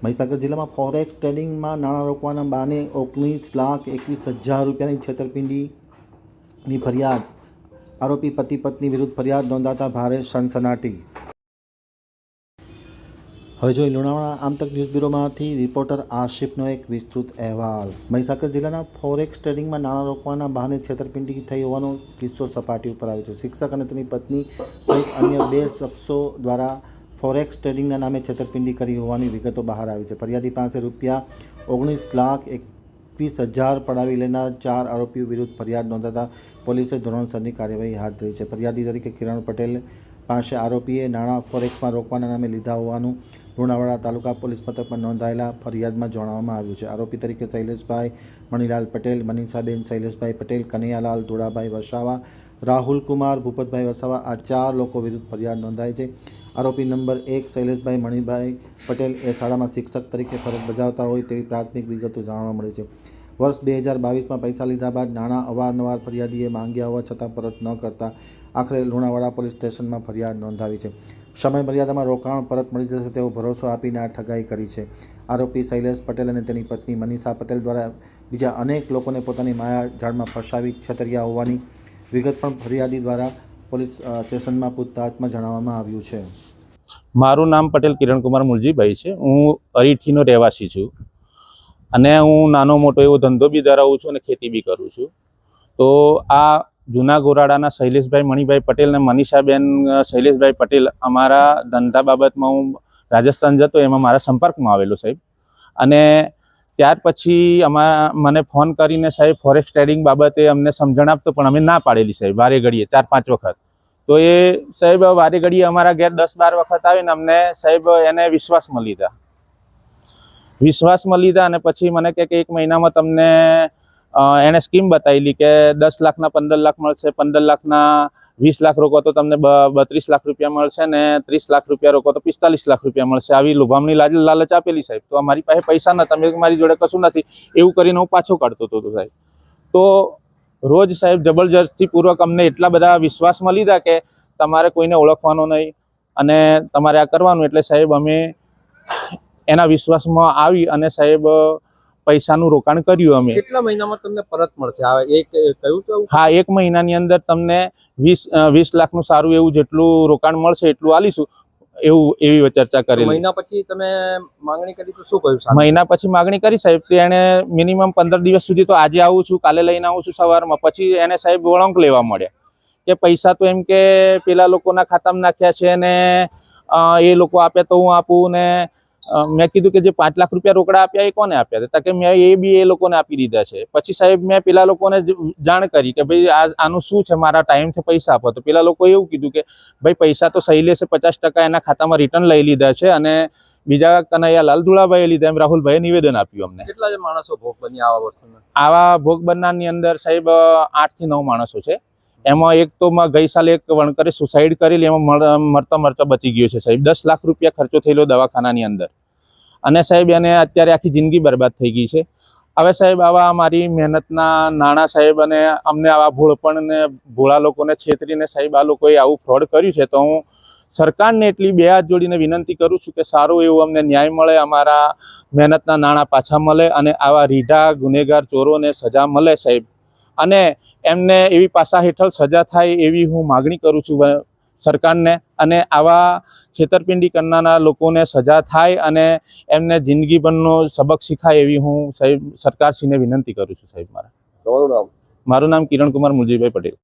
મહીસાગર જિલ્લામાં ફોરેક્સ ટ્રેડિંગમાં નાણાં રોકવાના બહાને 19,21,000 રૂપિયાની છેતરપિંડીની ફરિયાદ, આરોપી પતિ પત્ની વિરુદ્ધ ફરિયાદ નોંધાતા ભારે સનસનાટી। હવે જોઈએ લુણાવાડા આમતક ન્યૂઝ બ્યુરોમાંથી રિપોર્ટર આશિફનો એક વિસ્તૃત અહેવાલ। મહીસાગર જિલ્લાના ફોરેક્સ ટ્રેડિંગમાં નાણાં રોકવાના બહાને છેતરપિંડી થઈ હોવાનો કિસ્સો સપાટી ઉપર આવ્યો છે। શિક્ષક અને તેની પત્ની સહિત અન્ય 2 શખ્સો દ્વારા ફોરેક્સ ટ્રેડિંગના નામે છેતરપિંડી કરી હોવાની વિગતો બહાર આવી છે। ફરિયાદી પાસે રૂપિયા 19,21,000 પડાવી લેનાર 4 આરોપીઓ વિરુદ્ધ ફરિયાદ નોંધાતા પોલીસે ધોરણસરની કાર્યવાહી હાથ ધરી છે। ફરિયાદી તરીકે કિરણ પટેલ પાસે આરોપીએ નાણાં ફોરેક્સમાં રોકવાના નામે લીધા હોવાનું લુણાવાડા તાલુકા પોલીસ મથકમાં નોંધાયેલા ફરિયાદમાં જણાવવામાં આવ્યું છે। આરોપી તરીકે શૈલેષભાઈ મણિલાલ પટેલ, મનીષાબેન શૈલેષભાઈ પટેલ, કનૈયાલાલ ધોળાભાઈ વસાવા, રાહુલ કુમાર ભૂપતભાઈ વસાવા આ 4 લોકો વિરુદ્ધ ફરિયાદ નોંધાઈ છે। આરોપી નંબર 1 શૈલેષભાઈ મણિભાઈ પટેલ એ શાળામાં શિક્ષક તરીકે ફરજ બજાવતા હોય તેવી પ્રાથમિક વિગતો જાણવા મળી છે। વર્ષ 2022માં પૈસા લીધા બાદ નાણાં અવારનવાર ફરિયાદીએ માંગ્યા હોવા છતાં પરત ન કરતા આખરે લુણાવાડા પોલીસ સ્ટેશનમાં ફરિયાદ નોંધાવી છે। સમય મર્યાદામાં રોકાણ પરત મળી જશે તેવો ભરોસો આપીને આ ઠગાઈ કરી છે। આરોપી શૈલેષ પટેલ અને તેની પત્ની મનીષા પટેલ દ્વારા બીજા અનેક લોકોને પોતાની માયાજાળમાં ફસાવી છેતર્યા હોવાની વિગત પણ ફરિયાદી દ્વારા પોલીસ સ્ટેશનમાં પૂછતાછમાં જણાવવામાં આવ્યું છે। મારું નામ પટેલ કિરણકુમાર મુલજીભાઈ છે। હું અરીઠીનો રહેવાસી છું અને હું નાનો મોટો એવો ધંધો બી ધરાવું છું અને ખેતી બી કરું છું। તો આ જૂના ગોરાડાના શૈલેષભાઈ મણિભાઈ પટેલ અને મનીષાબેન શૈલેષભાઈ પટેલ અમારા ધંધા બાબતમાં હું રાજસ્થાન જતો એમાં મારા સંપર્કમાં આવેલો સાહેબ। અને ત્યાર પછી મને ફોન કરીને સાહેબ ફોરેક્સ ટ્રેડિંગ બાબતે અમને સમજણ આપતો પણ અમે ના પાડેલી સાહેબ વારે ઘડીએ 4-5 વખત। તો એ સાહેબ વારે ઘડીએ અમારા ઘેર 10-12 વખત આવીને અમને સાહેબ એને વિશ્વાસમાં લીધા અને પછી મને કહે કે 1 મહિનામાં તમને એને સ્કીમ બતાવેલી કે 10 લાખના 15 લાખ મળશે, 15 લાખના 20 લાખ રોકો તો તમને 32 લાખ રૂપિયા મળશે ને 30 લાખ રૂપિયા રોકો તો 45 લાખ રૂપિયા મળશે, આવી લોભામણી લાલચ આપેલી સાહેબ। તો અમારી પાસે પૈસા નતા, મારી જોડે કશું નથી એવું કરીને હું પાછો કાઢતો હતો સાહેબ। તો રોજ સાહેબ જબરજસ્તીપૂર્વક અમને એટલા બધા વિશ્વાસમાં લીધા કે તમારે કોઈને ઓળખવાનો નહીં અને તમારે આ કરવાનું, એટલે સાહેબ અમે એના વિશ્વાસમાં આવી અને સાહેબ પૈસાનું રોકાણ કર્યું। અમે કેટલા મહિનામાં તમને પરત મળશે? હા, 1 મહિનાની અંદર તમને 20 લાખનું સારું એવું જેટલું રોકાણ મળશે એટલું આલીશું એવી ચર્ચા કરેલી। મહિના પછી તમે માંગણી કરી તો શું કહ્યું? મહિના પછી માંગણી કરી સાહેબ તો એને મિનિમમ 15 દિવસ સુધી તો આજે આવું છું, કાલે લઈને આવું છું સવારમાં, પછી એને સાહેબ વળાંક લેવા મળ્યા કે પૈસા તો એમ કે પેલા લોકોના ખાતામાં નાખ્યા છે ને એ લોકો આપે તો હું આપું ને મેં કીધું કે જે 5 લાખ રૂપિયા રોકડા આપ્યા એ કોને આપ્યા હતા? કે મેં એ લોકોને આપી દીધા છે। પછી સાહેબ મેં પેલા લોકોને જાણ કરી કે ભાઈ આનું શું છે, મારા ટાઈમથી પૈસા આપો। તો પેલા લોકોએ એવું કીધું કે ભાઈ પૈસા તો શૈલેષે 50% એના ખાતામાં રિટર્ન લઈ લીધા છે અને બીજા કનૈયાલાલ ધુળાભાઈએ લીધા, એમ રાહુલભાઈએ નિવેદન આપ્યું અમને। કેટલા માણસો ભોગ બન્યા આવા વર્ષોમાં? આવા ભોગ બનનારની અંદર સાહેબ 8 થી 9 માણસો છે। એમાં એક તો ગઈ સાલે એક વણકરે સુસાઇડ કરેલી, એમાં મરતા બચી ગયો છે સાહેબ। 10 લાખ રૂપિયા ખર્ચો થયેલો દવાખાનાની અંદર અને સાહેબ એને અત્યારે આખી જિંદગી બરબાદ થઈ ગઈ છે। હવે સાહેબ આવા મારી મહેનતના નાણાં સાહેબ અને અમને આવા ભોળા લોકોને છેતરીને સાહેબ આ લોકોએ આવું ફ્રોડ કર્યું છે। તો હું સરકારને એટલી 2 હાથ જોડીને વિનંતી કરું છું કે સારું એવું અમને ન્યાય મળે, અમારા મહેનતના નાણાં પાછા મળે અને આવા રીઢા ગુનેગાર ચોરોને સજા મળે સાહેબ, અને એમને એવી પાસા હેઠળ સજા થાય એવી હું માગણી કરું છું સરકારને, અને આવા છેતરપિંડી કરનારા લોકોને સજા થાય અને એમને જિંદગીભરનો સબક શીખાય એવી હું સાહેબ સરકારશ્રીને વિનંતી કરું છું સાહેબ। મારું નામ કિરણકુમાર મુલજીભાઈ પટેલ।